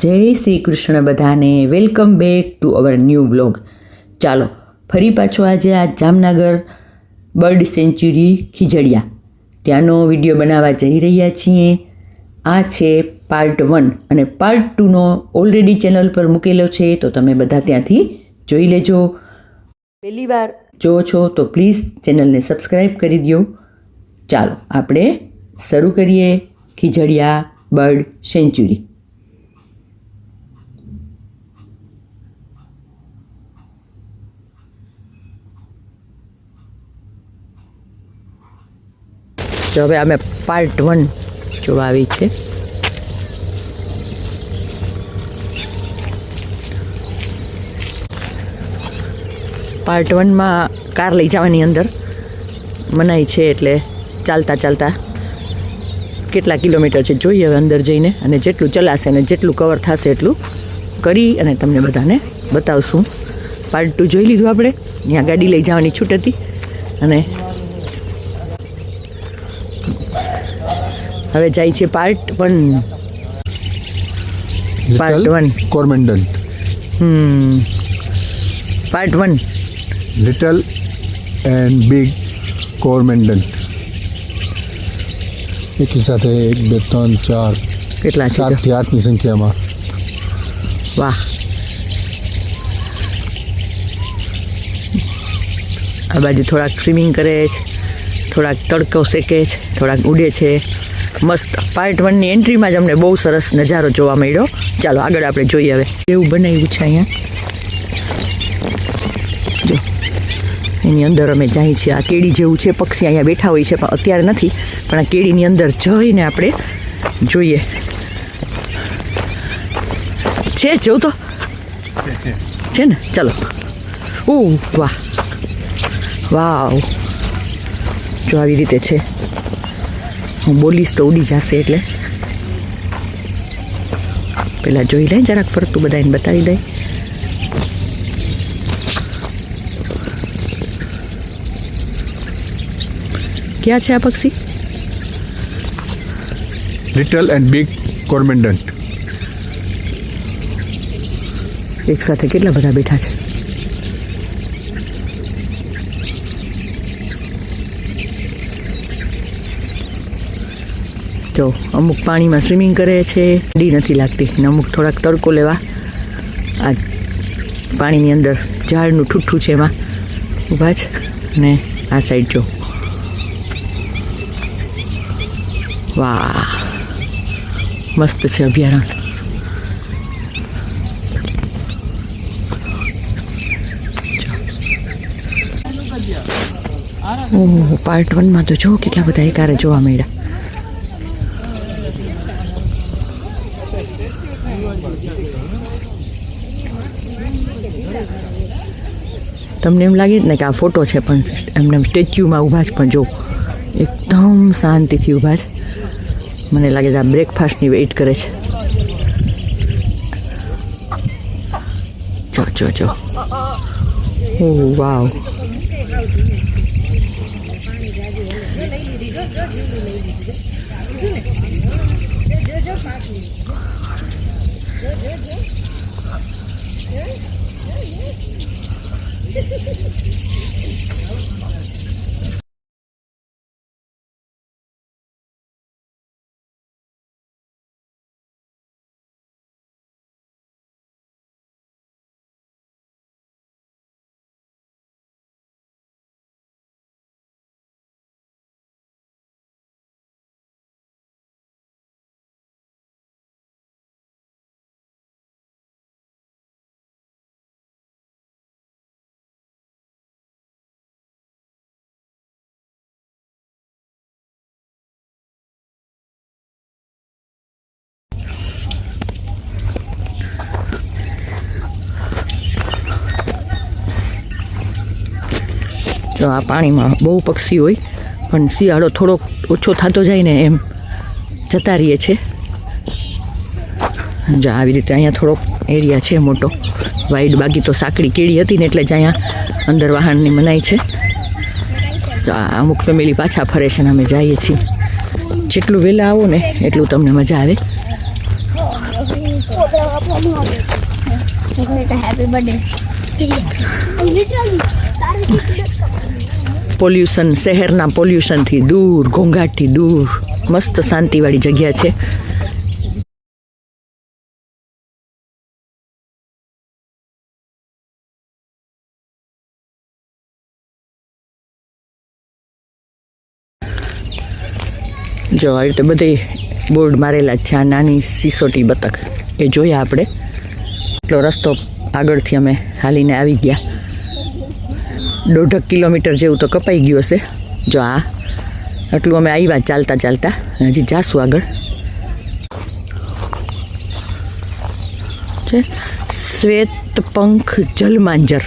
જય શ્રી કૃષ્ણ બધાને, welcome back to our new vlog. ચાલો ફરી પાછો આજે આ જામનગર બર્ડ સેન્ચ્યુરી ખીજડીયા ત્યાંનો વિડીયો બનાવવા જઈ રહ્યા છીએ. આ છે પાર્ટ 1 અને પાર્ટ 2નો ઓલરેડી ચેનલ પર મૂકેલો છે, તો તમે બધા ત્યાંથી જોઈ લેજો. પહેલી વાર જો છો તો પ્લીઝ ચેનલને સબસ્ક્રાઈબ કરી દો. ચાલો આપણે શરૂ કરીએ ખીજડીયા બર્ડ સેન્ચ્યુરી. તો હવે અમે પાર્ટ 1 જોવા આવી છે. પાર્ટ 1માં કાર લઈ જવાની અંદર મનાઈ છે, એટલે ચાલતા ચાલતા કેટલા કિલોમીટર છે જોઈએ હવે અંદર જઈને, અને જેટલું ચલાશે ને જેટલું કવર થશે એટલું કરી અને તમને બધાને બતાવશું. પાર્ટ 2 જોઈ લીધું આપણે, ત્યાં ગાડી લઈ જવાની છૂટ હતી. અને હવે જાય છે part 1. Part 1 cormorant. Part 1 little and big cormorant. એકી સાથે 1 2 3 4 કેટલા છે? 7 થી 8ની સંખ્યામાં. વાહ. આ બાજુ થોડાક સ્વિમિંગ કરે છે, થોડાક તડકો શેકે છે, થોડાક ઉડે છે. મસ્ત. પાર્ટ 1ની એન્ટ્રીમાં જ અમને બહુ સરસ નજારો જોવા મળ્યો. ચાલો આગળ આપણે જોઈએ હવે એવું બનાવ્યું છે અહીંયા. જો એની અંદર અમે જઈએ છીએ. આ કેડી જેવું છે, પક્ષી અહીંયા બેઠા હોય છે, પણ અત્યારે નથી. પણ આ કેડીની અંદર જઈને આપણે જોઈએ. છે જોઉં તો છે ને. ચાલો. વાહ વાવ. જો આવી રીતે છે. હું બોલીશ તો ઉડી જશે, એટલે પહેલાં જોઈ લઈ જરાક ફરતું, બધાને બતાવી દઈ. ક્યાં છે આ પક્ષી? Little and big cormorant. એક સાથે કેટલા બધા બેઠા છે. જો અમુક પાણીમાં સ્વિમિંગ કરે છે, ઠંડી નથી લાગતી, ને અમુક થોડાક તડકો લેવા આ પાણીની અંદર ઝાડનું ઠૂઠું છે એમાં ઊભા છે. ને આ સાઈડ જો, વાહ મસ્ત છે અભયારણ્ય. ઓહ, પાર્ટ 1માં તો જો કેટલા બધા એકારે જોવા મળ્યા. તમને એમ લાગે ને કે આ ફોટો છે, પણ એમને સ્ટેચ્યુમાં ઊભા છે. પણ જો એકદમ શાંતિથી ઊભા છે. મને લાગે છે આ બ્રેકફાસ્ટની વેઇટ કરે છે. જો જો જો. ઓહ વાવ. જો આ પાણીમાં બહુ પક્ષી હોય, પણ શિયાળો થોડોક ઓછો થતો જાય ને એમ જતા રહીએ છે. જો આવી રીતે અહીંયા થોડોક એરિયા છે મોટો વાઈડ. બાકી તો સાંકડી કેડી હતી ને એટલે જ અહીંયા અંદર વાહનની મનાઈ છે. તો અમુક ફેમિલી પાછા ફરે છે ને અમે જઈએ છીએ. જેટલું વહેલા આવો ને એટલું તમને મજા આવે. हैप्पी बर्थडे लिटरली પોલ્યુશન, શહેરના પોલ્યુશનથી દૂર, ઘોંઘાટથી દૂર, મસ્ત શાંતિવાળી જગ્યા છે. જો આવી રીતે બધે બોર્ડ મારેલા છે. આ નાની સિસોટી બતક એ જોયા આપણે. એટલો રસ્તો આગળથી અમે હાલીને આવી ગયા. 1.5 કિલોમીટર જેવું તો કપાઈ ગયું હશે. જો આ આટલું અમે આવ્યા ચાલતા ચાલતા. હજી જાશું આગળ. છે શ્વેતપંખ જલમાંજર,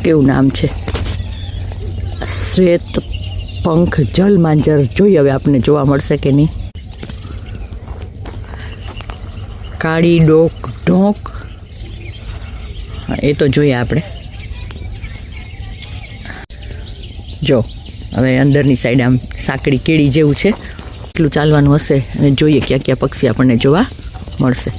કેવું નામ છે, શ્વેતપંખ જલમાંજર. જોઈએ હવે આપણને જોવા મળશે કે નહીં. કાળી ડોક ઢોંક, એ તો જોઈએ આપણે. જો હવે અંદરની સાઈડ આમ સાંકડી કેળી જેવું છે, એટલું ચાલવાનું હશે અને જોઈએ ક્યાં ક્યાં પક્ષી આપણને જોવા મળશે.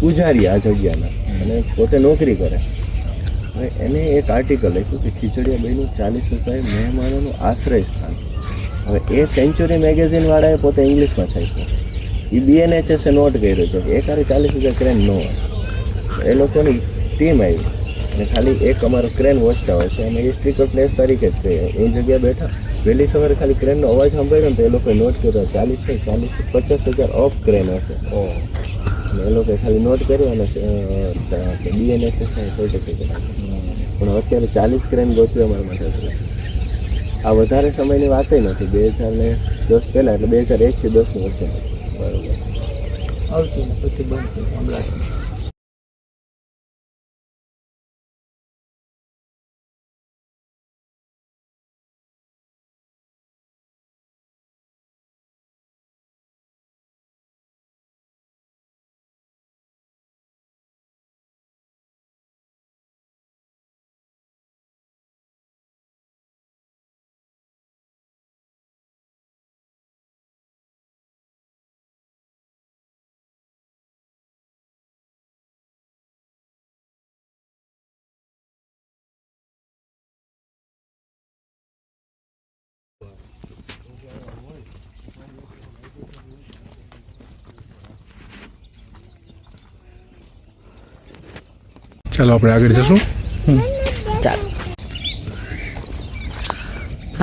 પૂજારી આ જગ્યાના અને પોતે નોકરી કરે. હવે એને એક આર્ટિકલ લખ્યું કે ખીચડીયા બેનું 40,000 મહેમાનોનું આશ્રય સ્થાન. હવે એ સેન્ચુરી મેગેઝિનવાળાએ પોતે ઇંગ્લિશમાં છાપ્યું. એ BNHS નોટ કર્યો છે કે એક હારે 40,000 ક્રેન ન હોય. એ લોકોની ટીમ આવી અને ખાલી એક અમારો ક્રેન વોચ ટાવર છે, અમે હિસ્ટ્રિકલ પ્લેસ તરીકે જ કહીએ. એ જગ્યાએ બેઠા વહેલી સવારે ખાલી ક્રેનનો અવાજ સાંભળ્યો ને તો એ લોકોએ નોટ કર્યો 40,000 થી 50,000 ઓફ ક્રેન હશે. અને એ લોકોએ ખાલી નોટ કર્યો અને BNHS સર્ટિફિકેટ આપ્યું. પણ અત્યારે 40 ક્રેન ગોતવી અમારા માટે આ વધારે સમયની વાત નથી. 2010 પહેલાં એટલે 2001 થી 10ની વચ્ચે. બરાબર આવતી પછી બંધ થઈ હમણાં. ચાલો આપણે આગળ જશું. ચાલો.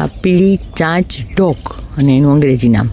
આ પીળી ચાંચ ડોક અને એનું અંગ્રેજી નામ.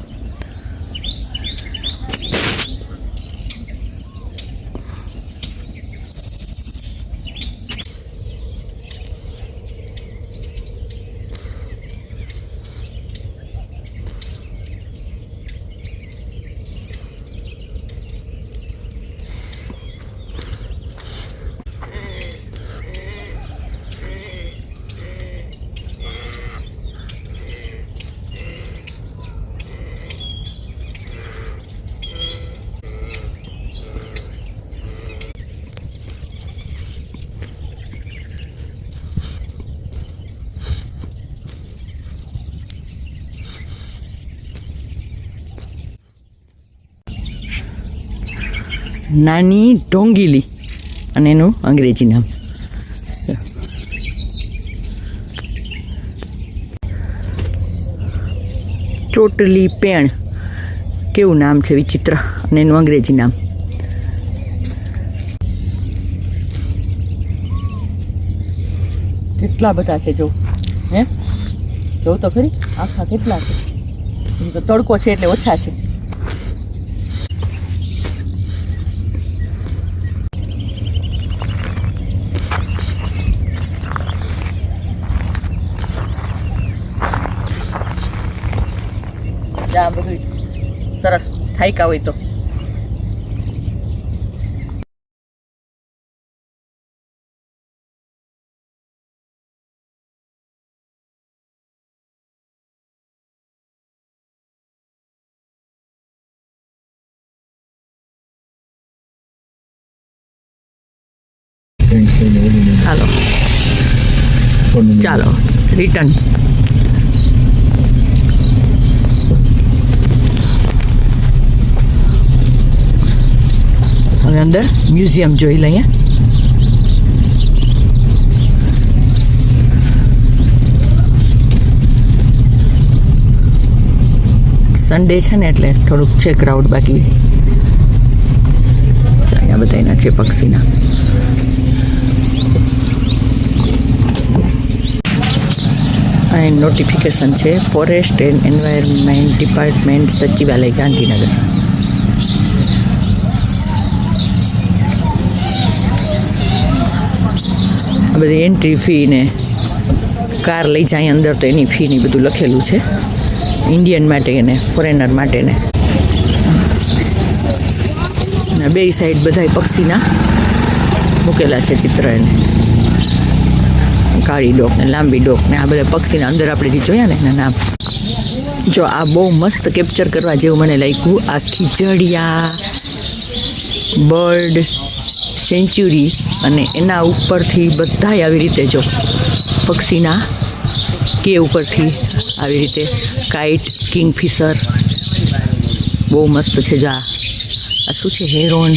નાની ઢોંગીલી અને એનું અંગ્રેજી નામ. ચોટલી પેણ, કેવું નામ છે વિચિત્ર, અને એનું અંગ્રેજી નામ. કેટલા બધા છે જો, હે જોઉં તો ખરી આખા કેટલા છે. તો તડકો છે એટલે ઓછા છે. આ બધું સરસ થાયકા હોય તો. હાલો ચાલો રિટર્ન. હવે અંદર મ્યુઝિયમ જોઈ લઈએ. સન્ડે છે ને એટલે થોડુંક છે ક્રાઉડ, બાકી અહીંયા બધાના છે પક્ષીના. અહીં નોટિફિકેશન છે ફોરેસ્ટ એન્ડ એન્વાયરમેન્ટ ડિપાર્ટમેન્ટ સચિવાલય ગાંધીનગર. આ બધી એન્ટ્રી ફી ને કાર લઈ જાય અંદર તો એની ફી ને બધું લખેલું છે, ઇન્ડિયન માટે ને ફોરેનર માટે ને. બે સાઈડ બધા પક્ષીના મૂકેલા છે ચિત્ર, એને કાળી ડોક ને લાંબી ડોક ને આ બધા પક્ષીના અંદર આપણે જે જોયા ને એના નામ. જો આ બહુ મસ્ત કેપ્ચર કરવા જેવું મને લાગ્યું. આ ખીજડીયા બર્ડ સેન્ચ્યુરી અને એના ઉપરથી બધા આવી રીતે જો પક્ષીના કે ઉપરથી આવી રીતે કાઇટ, કિંગફિશર બહુ મસ્ત છે. જા આ શું છે, હેરોન,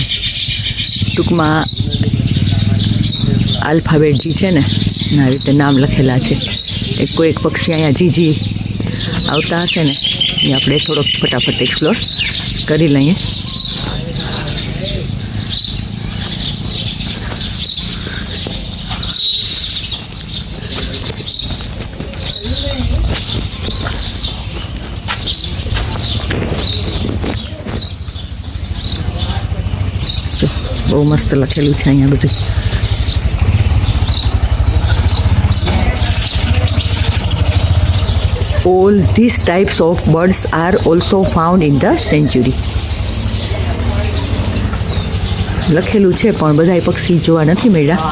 ટૂંકમાં આલ્ફાબેટ જે છે ને આવી રીતે નામ લખેલા છે. કોઈ એક પક્ષી અહીંયા જીજી આવતા હશે ને એ આપણે થોડોક ફટાફટ એક્સપ્લોર કરી લઈએ. બહુ મસ્ત લખેલું છે અહીંયા બધું. All these types of birds are also found in the sanctuary. લખેલું છે પણ બધા પક્ષી જોવા નથી મળ્યા.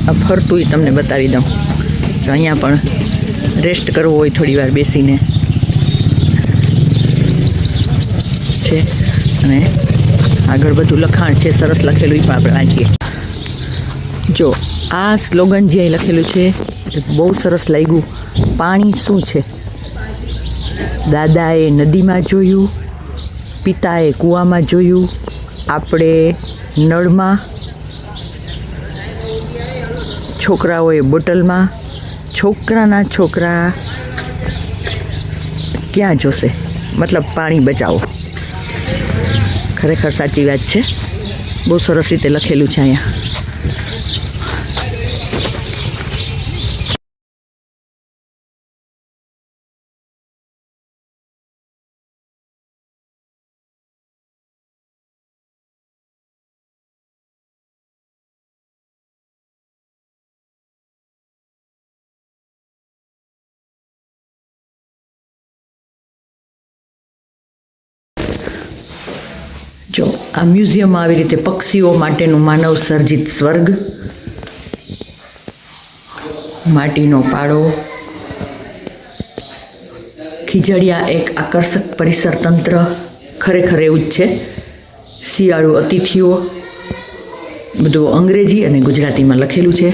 આ ફરતું તમને બતાવી દઉં. તો અહીંયા પણ રેસ્ટ કરવો હોય થોડી વાર બેસીને છે, અને આગળ બધું લખાણ છે સરસ લખેલું, એ પણ આપણે વાંચીએ. જો આ સ્લોગન જે અહીં લખેલું છે બહુ સરસ લાગ્યું. પાણી શું છે? દાદાએ નદીમાં જોયું, પિતાએ કૂવામાં જોયું, આપણે નળમાં, છોકરાઓએ બોટલમાં, છોકરાના છોકરા ક્યાં જોશે? મતલબ પાણી બચાવો. ખરેખર સાચી વાત છે. બહુ સરસ રીતે લખેલું છે અહીંયા. જો આ મ્યુઝિયમમાં આવી રીતે પક્ષીઓ માટેનું માનવ સર્જિત સ્વર્ગ, માટીનો પાડો, ખીજડીયા એક આકર્ષક પરિસર તંત્ર. ખરેખર એવું જ છે. શિયાળુ અતિથિઓ, બધું અંગ્રેજી અને ગુજરાતીમાં લખેલું છે.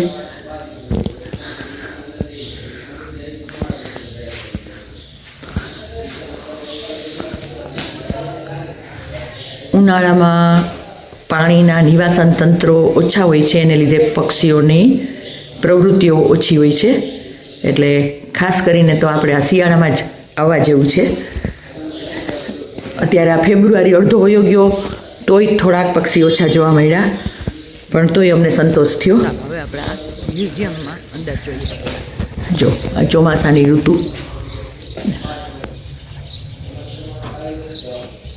ઉનાળામાં પાણીના નિવાસન તંત્રો ઓછા હોય છે, એને લીધે પક્ષીઓની પ્રવૃત્તિઓ ઓછી હોય છે. એટલે ખાસ કરીને તો આપણે આ શિયાળામાં જ આવવા જેવું છે. અત્યારે આ ફેબ્રુઆરી અડધો વયો ગયો તોય થોડાક પક્ષી ઓછા જોવા મળ્યા, પણ તોય અમને સંતોષ થયો. હવે આપણે આ મ્યુઝિયમમાં અંદર જોઈએ. જો આ ચોમાસાની ઋતુ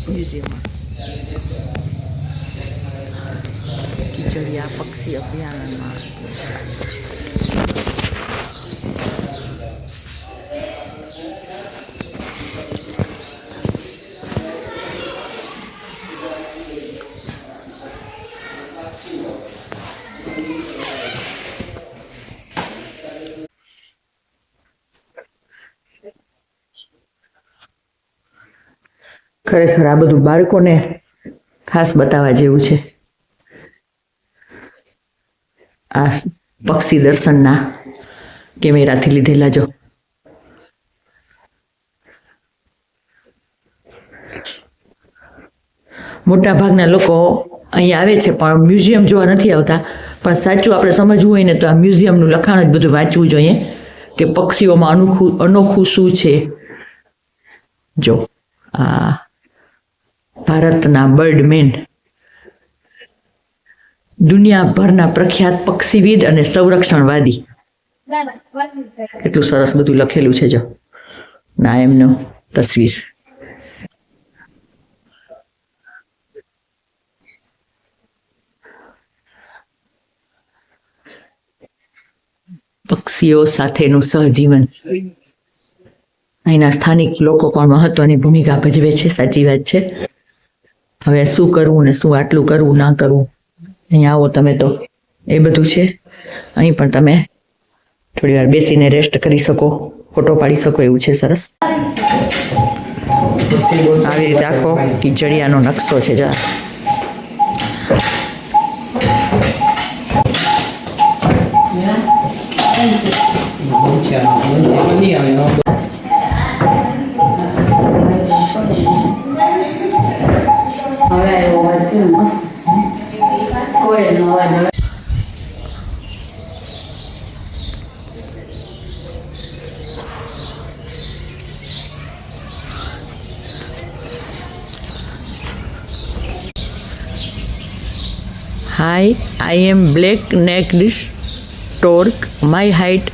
મ્યુઝિયમમાં ખીજડીયા પક્ષી અભયારણ્યમાં ખરેખર આ બધું બાળકોને ખાસ બતાવવા જેવું છે. આ પક્ષી દર્શનના કેમેરાથી લીધેલા જો. મોટા ભાગના લોકો અહીંયા આવે છે પણ મ્યુઝિયમ જોવા નથી આવતા. પણ સાચું આપણે સમજવું હોય ને તો આ મ્યુઝિયમનું લખાણ જ બધું વાંચવું જોઈએ કે પક્ષીઓમાં અનોખું શું છે. જો આ ભારતના બર્ડમેન, દુનિયાભરના પ્રખ્યાત પક્ષીવિદ અને સંરક્ષણવાદી. કેટલું સરસ બધું લખેલું છે જો. ના એમનો તસવીર. પક્ષીઓ સાથેનું સહજીવન. અહીંના સ્થાનિક લોકો પણ મહત્વની ભૂમિકા ભજવે છે. સાચી વાત છે. હવે શું કરવું ને શું આટલું કરવું ના કરવું, અહીંયા આવો તમે તો એ બધું છે. અહીં પણ તમે થોડી વાર બેસીને રેસ્ટ કરી શકો, ફોટો પાડી શકો એવું છે. સરસ. આવી રીતે આખો ખીજડીયાનો નકશો છે. જા Hi, I am black-necked stork. My height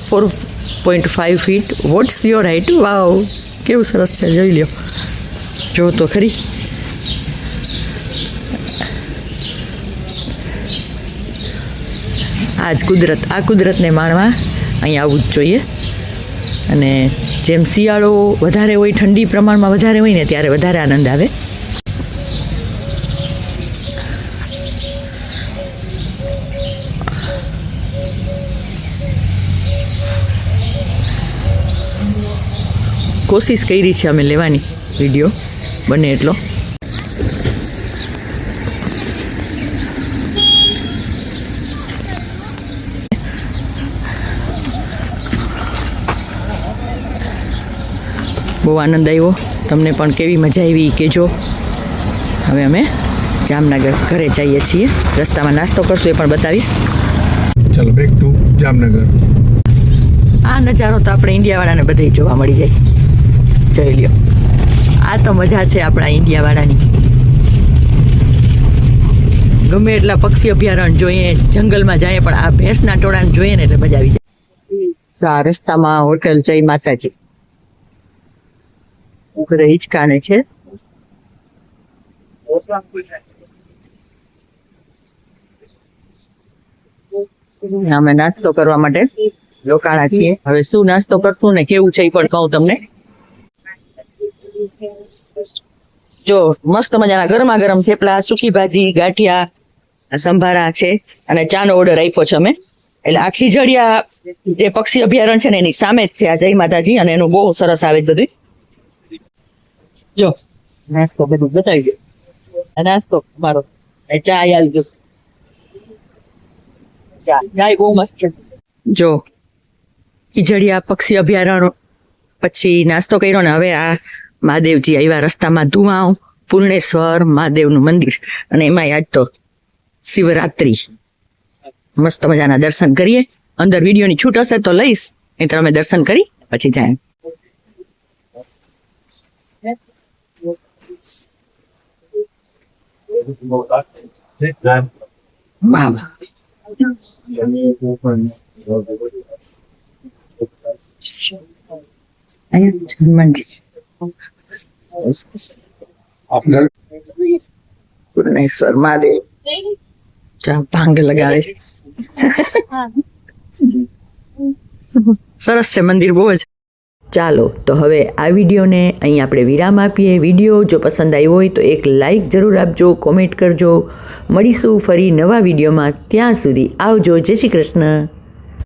4.5 feet. What's your height? Wow, કેવું સરસ છે. જોઈ લ્યો, જો તો ખરી. આ કુદરતને માણવા અહીં આવવું જ જોઈએ. અને જેમ શિયાળો વધારે હોય, ઠંડી પ્રમાણમાં વધારે હોય ને, ત્યારે વધારે આનંદ આવે. કોશિશ કરી છે અમે લેવાની વિડીયો બને એટલો. બહુ આનંદ આવ્યો. તમને પણ કેવી મજા આવી કહેજો. હવે અમે જામનગર ઘરે જઈએ છીએ. રસ્તામાં નાસ્તો કરશું એ પણ બતાવીશ. ચાલો બેક ટુ જામનગર. આ નજારો તો આપણે ઇન્ડિયાવાળાને બધે જોવા મળી જાય. જોઈ લ્યો, આ તો મજા છે આપણા ઇન્ડિયાવાળાની. ગમે એટલા પક્ષી અભયારણ્ય જોઈએ, જંગલમાં જાય, પણ આ ભેંસના ટોળાને જોઈએ ને એટલે મજા આવી જાય. આ રસ્તામાં હોટેલ જય માતાજી ઘરે હિંચકાને છે. અમે નાસ્તો કરવા માટે રોકાણા છીએ. હવે શું નાસ્તો કરશું ને કેવું છે એ પણ કહું તમને. જો મસ્ત મજાના ગરમા ગરમ થેપલા, સૂકી ભાજી, ગાંઠિયા, સંભારા છે અને ચાનો ઓર્ડર આપ્યો છે અમે. એટલે આ ખીજડીયા જે પક્ષી અભયારણ્ય છે ને એની સામે જ છે આ જય માતાજી, અને એનું બહુ સરસ આવે બધું. જો નાસ્તો બધું બતાવી ગયો. નાસ્તો મારો ચા આવી ગયો. ચા બહુ મસ્ત છે. જો ખીજડીયા પક્ષી અભયારણ્ય પછી નાસ્તો કર્યો ને હવે આ મહાદેવજી આવ્યા રસ્તામાં. ધુમાવ પૂર્ણેશ્વર મહાદેવનું મંદિર, અને એમાં આજ તો શિવરાત્રી. મસ્ત મજાના દર્શન કરીએ. અંદર વિડીયોની છૂટ હશે તો લઈશ, નહીં તો અમે દર્શન કરી પછી જાય. હનુમાનજી પૂર્ણેશ્વર મહાદેવ ભાંગ લગાવે છે. સરસ છે મંદિર બહુ જ. ચાલો તો હવે આ વિડીયોને અહીં આપણે વિરામ આપીએ. વિડીયો જો પસંદ આવ્યો હોય તો એક લાઈક જરૂર આપજો, કોમેન્ટ કરજો. મળીશું ફરી નવા વિડીયોમાં. ત્યાં સુધી આવજો. જય શ્રી કૃષ્ણ.